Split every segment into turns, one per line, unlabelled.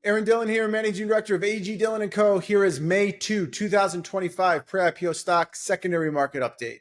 Aaron Dillon here, Managing Director of AG Dillon & Co. Here is May 2, 2025 pre-IPO stock secondary market update.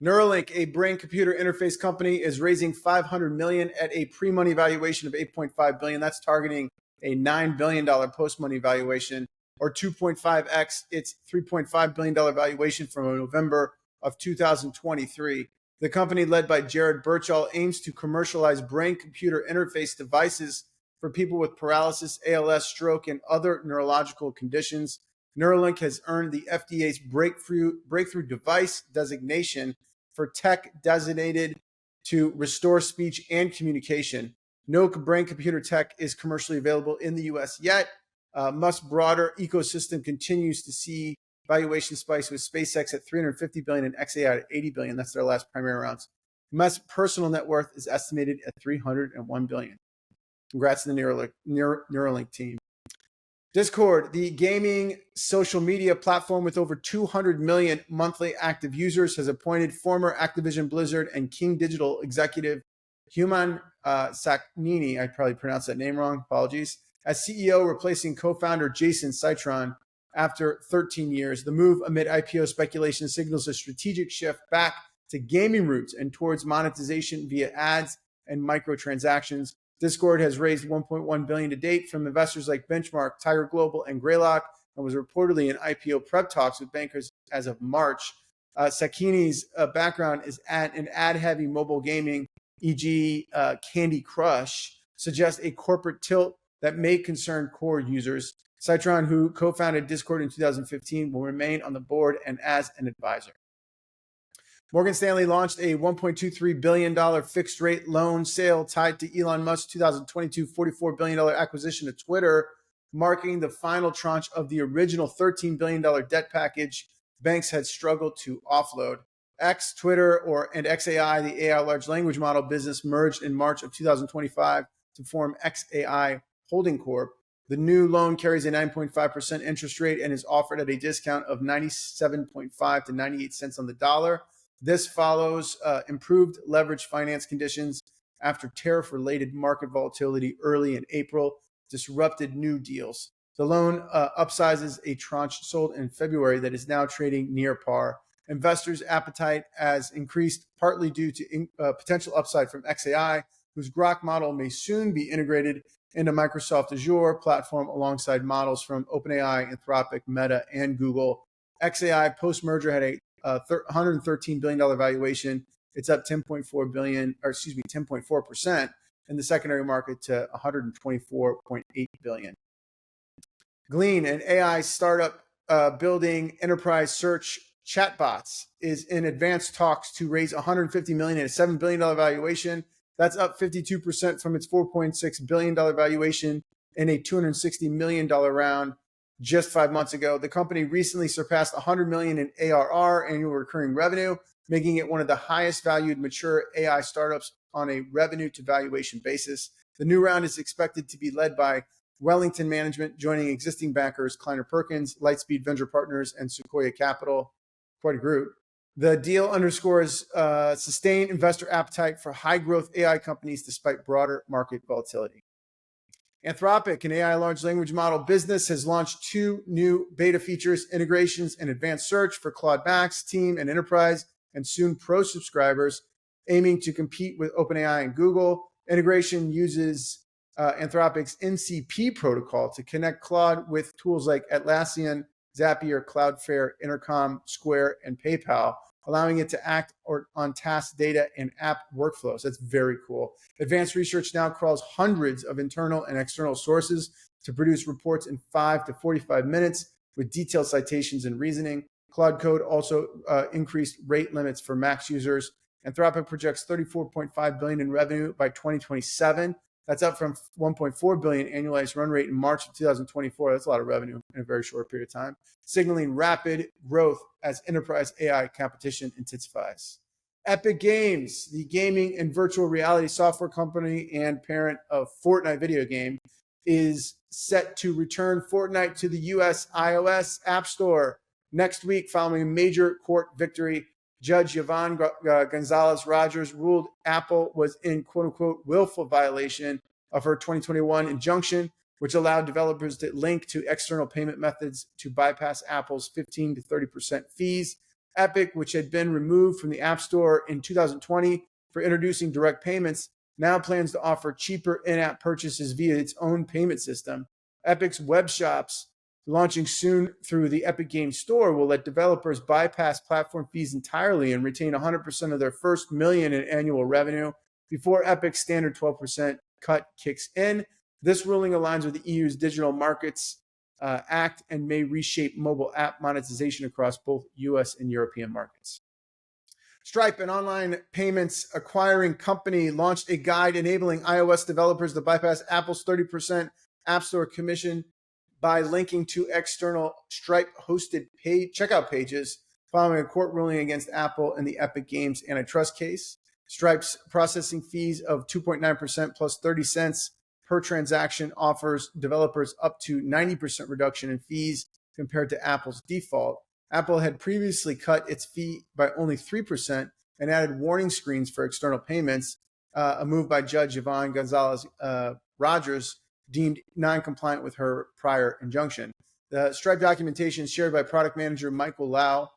Neuralink, a brain-computer interface company, is raising $500 million at a pre-money valuation of $8.5 billion. That's targeting a $9 billion post-money valuation, or 2.5x its $3.5 billion valuation from November of 2023. The company, led by Jared Birchall, aims to commercialize brain-computer interface devices for people with paralysis, ALS, stroke, and other neurological conditions. Neuralink has earned the FDA's breakthrough device designation for tech designated to restore speech and communication. No brain-computer tech is commercially available in the U.S. yet. Musk's broader ecosystem continues to see valuation spikes, with SpaceX at $350 billion and xAI at $80 billion. That's their last primary rounds. Musk's personal net worth is estimated at $301 billion. Congrats to the Neuralink team. Discord, the gaming social media platform with over 200 million monthly active users, has appointed former Activision Blizzard and King Digital executive Human Saknini, I probably pronounced that name wrong, apologies, as CEO, replacing co-founder Jason Citron after 13 years. The move amid IPO speculation signals a strategic shift back to gaming roots and towards monetization via ads and microtransactions. Discord has raised $1.1 billion to date from investors like Benchmark, Tiger Global, and Greylock, and was reportedly in IPO prep talks with bankers as of March. Sakini's background is in ad-heavy mobile gaming, e.g. Candy Crush, suggests a corporate tilt that may concern core users. Citron, who co-founded Discord in 2015, will remain on the board and as an advisor. Morgan Stanley launched a $1.23 billion fixed-rate loan sale tied to Elon Musk's 2022 $44 billion acquisition of Twitter, marking the final tranche of the original $13 billion debt package banks had struggled to offload. X, Twitter, and xAI, the AI large language model business, merged in March of 2025 to form xAI Holding Corp. The new loan carries a 9.5% interest rate and is offered at a discount of 97.5 to 98 cents on the dollar. This follows improved leverage finance conditions after tariff-related market volatility early in April disrupted new deals. The loan upsizes a tranche sold in February that is now trading near par. Investors' appetite has increased, partly due to potential upside from xAI, whose Grok model may soon be integrated into Microsoft Azure platform alongside models from OpenAI, Anthropic, Meta, and Google. xAI post-merger had a $113 billion valuation. It's up 10.4% in the secondary market to $124.8 billion. Glean, an AI startup building enterprise search chatbots, is in advanced talks to raise $150 million at a $7 billion valuation. That's up 52% from its $4.6 billion valuation in a $260 million round just 5 months ago. The company recently surpassed $100 million in ARR, annual recurring revenue, making it one of the highest valued mature AI startups on a revenue to valuation basis. The new round is expected to be led by Wellington Management, joining existing backers Kleiner Perkins, Lightspeed Venture Partners, and Sequoia Capital. Quite a group. The deal underscores sustained investor appetite for high-growth AI companies despite broader market volatility. Anthropic, an AI large language model business, has launched 2 new beta features, integrations, and advanced search for Claude Max, Team, and Enterprise, and soon Pro subscribers, aiming to compete with OpenAI and Google. Integration uses Anthropic's MCP protocol to connect Claude with tools like Atlassian, Zapier, Cloudflare, Intercom, Square, and PayPal, allowing it to act on task data and app workflows. That's very cool. Advanced research now crawls hundreds of internal and external sources to produce reports in 5 to 45 minutes with detailed citations and reasoning. Claude Code also increased rate limits for Max users. Anthropic projects $34.5 billion in revenue by 2027. That's up from $1.4 billion annualized run rate in March of 2024. That's a lot of revenue in a very short period of time, signaling rapid growth as enterprise AI competition intensifies. Epic Games, the gaming and virtual reality software company and parent of Fortnite video game, is set to return Fortnite to the US iOS App Store next week following a major court victory. Judge Yvonne Gonzalez Rogers ruled Apple was in quote-unquote willful violation of her 2021 injunction, which allowed developers to link to external payment methods to bypass Apple's 15 to 30% fees. Epic, which had been removed from the App Store in 2020 for introducing direct payments, now plans to offer cheaper in-app purchases via its own payment system. Epic's web shops, launching soon through the Epic Games Store, will let developers bypass platform fees entirely and retain 100% of their first million in annual revenue before Epic's standard 12% cut kicks in. This ruling aligns with the EU's Digital Markets Act and may reshape mobile app monetization across both US and European markets. Stripe, an online payments acquiring company, launched a guide enabling iOS developers to bypass Apple's 30% App Store commission by linking to external Stripe-hosted checkout pages following a court ruling against Apple in the Epic Games antitrust case. Stripe's processing fees of 2.9% plus 30 cents per transaction offers developers up to 90% reduction in fees compared to Apple's default. Apple had previously cut its fee by only 3% and added warning screens for external payments, a move by Judge Yvonne Gonzalez Rogers deemed non-compliant with her prior injunction. The Stripe documentation shared by product manager Michael Lau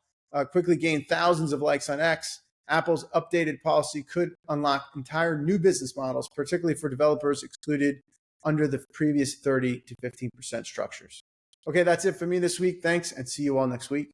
quickly gained thousands of likes on X. Apple's updated policy could unlock entire new business models, particularly for developers excluded under the previous 30 to 15% structures. Okay, that's it for me this week. Thanks, and see you all next week.